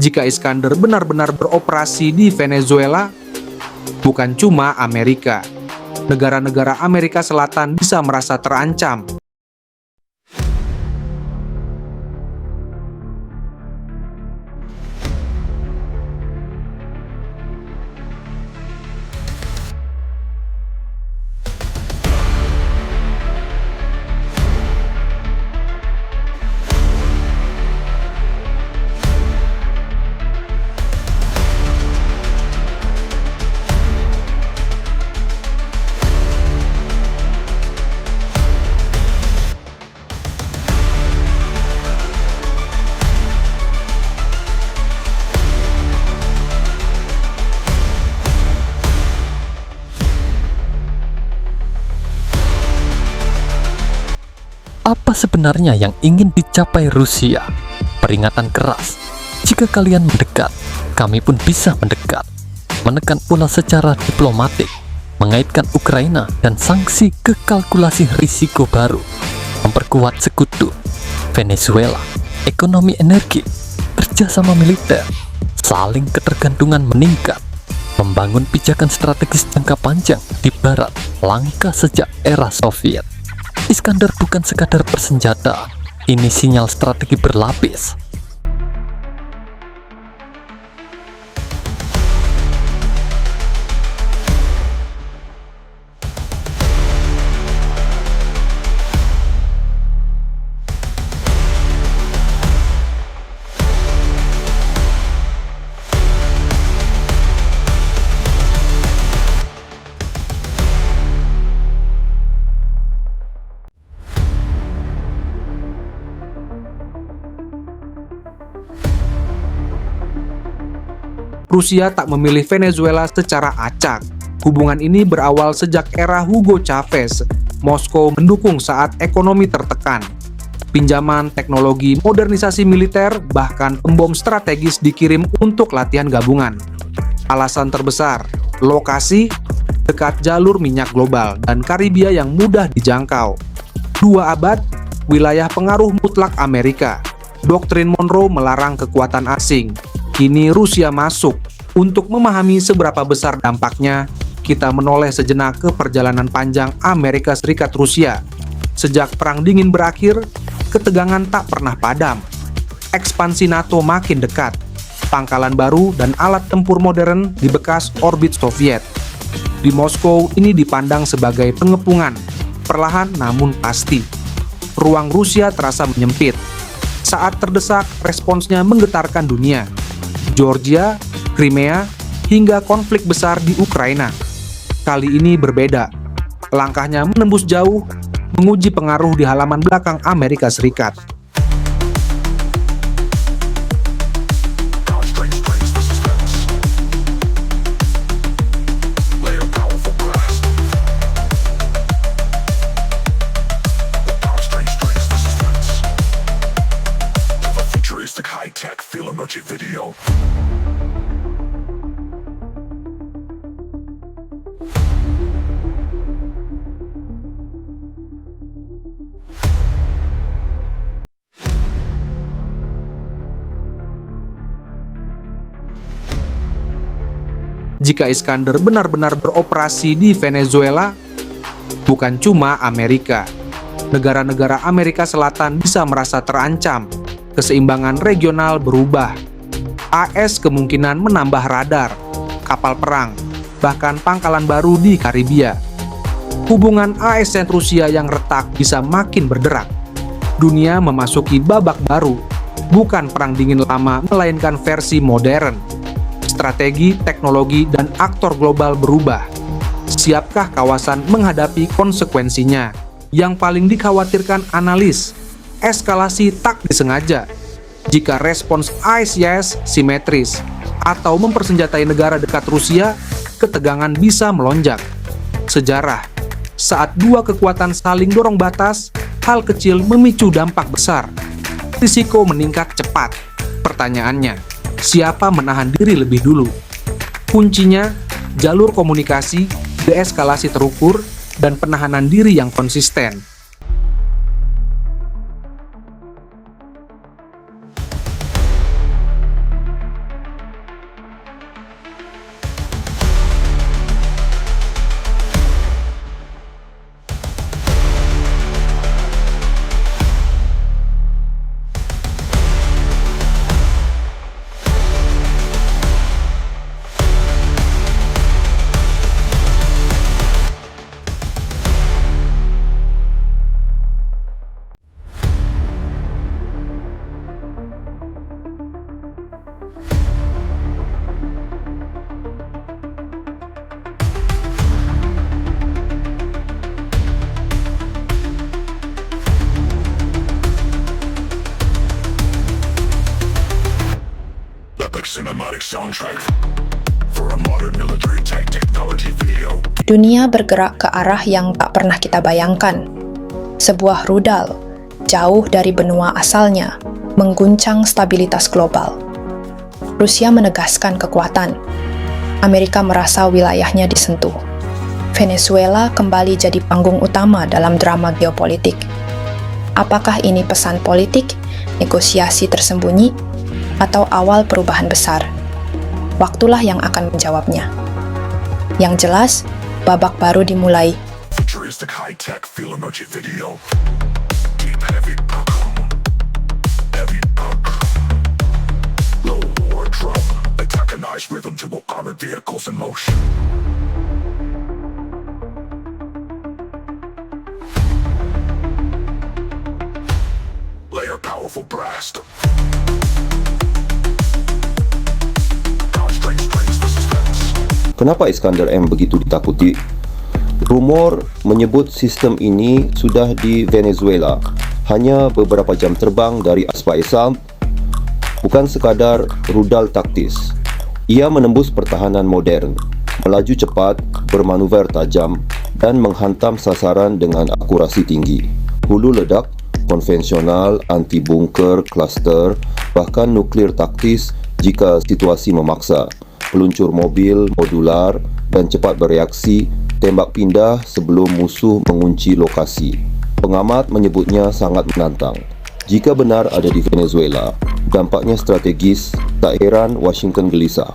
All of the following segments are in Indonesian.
Jika Iskander benar-benar beroperasi di Venezuela, bukan cuma Amerika, negara-negara Amerika Selatan bisa merasa terancam. Apa sebenarnya yang ingin dicapai Rusia? Peringatan keras, jika kalian mendekat, kami pun bisa mendekat. Menekan pula secara diplomatik, mengaitkan Ukraina dan sanksi ke kalkulasi risiko baru, memperkuat sekutu, Venezuela, ekonomi energi, kerjasama militer, saling ketergantungan meningkat, membangun pijakan strategis jangka panjang di barat, langkah sejak era Soviet. Iskander bukan sekadar bersenjata, ini sinyal strategi berlapis. Rusia tak memilih Venezuela secara acak. Hubungan ini berawal sejak era Hugo Chavez. Moskow mendukung saat ekonomi tertekan. Pinjaman, teknologi, modernisasi militer, bahkan pembom strategis dikirim untuk latihan gabungan. Alasan terbesar, lokasi, dekat jalur minyak global dan Karibia yang mudah dijangkau. 2 abad, wilayah pengaruh mutlak Amerika. Doktrin Monroe melarang kekuatan asing. Kini Rusia masuk. Untuk memahami seberapa besar dampaknya, kita menoleh sejenak ke perjalanan panjang Amerika Serikat-Rusia. Sejak Perang Dingin berakhir, ketegangan tak pernah padam. Ekspansi NATO makin dekat. Pangkalan baru dan alat tempur modern di bekas orbit Soviet. Di Moskow, ini dipandang sebagai pengepungan, perlahan namun pasti. Ruang Rusia terasa menyempit. Saat terdesak, responsnya menggetarkan dunia. Georgia, Crimea, hingga konflik besar di Ukraina. Kali ini berbeda. Langkahnya menembus jauh, menguji pengaruh di halaman belakang Amerika Serikat. Jika Iskander benar-benar beroperasi di Venezuela, bukan cuma Amerika, negara-negara Amerika Selatan bisa merasa terancam. Keseimbangan regional berubah. AS kemungkinan menambah radar, kapal perang, bahkan pangkalan baru di Karibia. Hubungan AS dan Rusia yang retak bisa makin berderak. Dunia memasuki babak baru, bukan perang dingin lama, melainkan versi modern. Strategi, teknologi, dan aktor global berubah. Siapkah kawasan menghadapi konsekuensinya? Yang paling dikhawatirkan analis, eskalasi tak disengaja. Jika respons ICS simetris atau mempersenjatai negara dekat Rusia, ketegangan bisa melonjak. Sejarah, saat dua kekuatan saling dorong batas, hal kecil memicu dampak besar. Risiko meningkat cepat. Pertanyaannya, siapa menahan diri lebih dulu? Kuncinya, jalur komunikasi, deeskalasi terukur, dan penahanan diri yang konsisten. cinematic soundtrack for a modern military tech technology video. Dunia bergerak ke arah yang tak pernah kita bayangkan. Sebuah rudal, jauh dari benua asalnya, mengguncang stabilitas global. Rusia menegaskan kekuatan. Amerika merasa wilayahnya disentuh. Venezuela kembali jadi panggung utama dalam drama geopolitik. Apakah ini pesan politik, negosiasi tersembunyi, atau awal perubahan besar? Waktulah yang akan menjawabnya. Yang jelas, babak baru dimulai. Futuristic high-tech film emoji video. Deep heavy buckle. Heavy buckle. Low war drum. Antagonized rhythm to armored vehicles in motion. Layer powerful blast. Kenapa Iskander M begitu ditakuti? Rumor menyebut sistem ini sudah di Venezuela, hanya beberapa jam terbang dari Aspa-Isam, bukan sekadar rudal taktis. Ia menembus pertahanan modern, melaju cepat, bermanuver tajam, dan menghantam sasaran dengan akurasi tinggi. Hulu ledak, konvensional, anti-bunker, kluster, bahkan nuklir taktis jika situasi memaksa. Peluncur mobil, modular, dan cepat bereaksi, tembak pindah sebelum musuh mengunci lokasi. Pengamat menyebutnya sangat menantang. Jika benar ada di Venezuela, dampaknya strategis, tak heran Washington gelisah.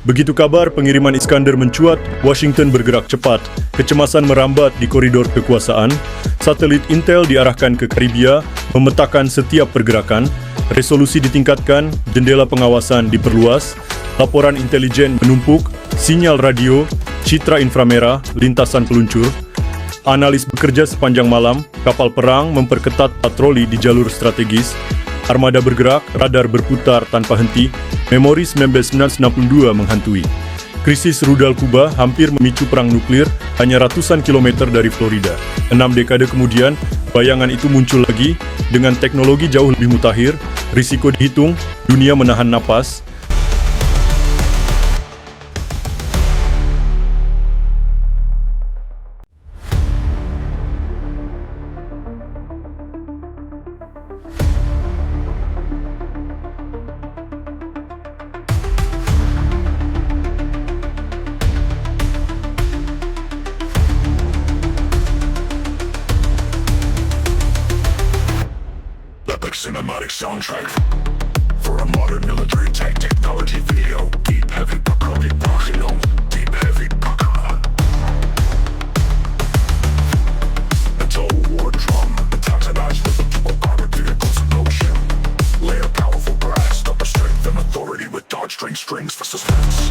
Begitu kabar pengiriman Iskander mencuat, Washington bergerak cepat. Kecemasan merambat di koridor kekuasaan. Satelit Intel diarahkan ke Karibia, memetakan setiap pergerakan. Resolusi ditingkatkan, jendela pengawasan diperluas. Laporan intelijen menumpuk, sinyal radio, citra inframerah, lintasan peluncur. Analis bekerja sepanjang malam, kapal perang memperketat patroli di jalur strategis. Armada bergerak, radar berputar tanpa henti, memori 1962 menghantui. Krisis rudal Kuba hampir memicu perang nuklir hanya ratusan kilometer dari Florida. 6 dekade kemudian, bayangan itu muncul lagi dengan teknologi jauh lebih mutakhir, risiko dihitung, dunia menahan napas. Cinematic soundtrack for a modern military tech technology video. Deep heavy buckle, deep heavy buckle. It's a war drum, antagonized rhythm to armored vehicles in motion. Layer powerful blast, upper strength and authority with dodge string strings for suspense.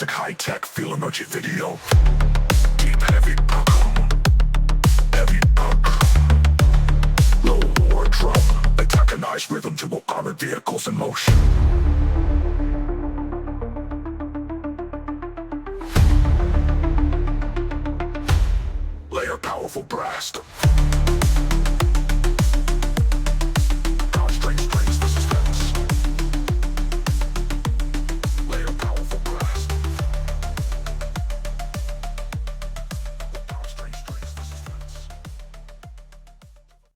High-tech feel emoji video. Deep heavy buckle. Heavy buckle. Low war drum. Antagonized rhythm to armored vehicles in motion. Layer powerful blast.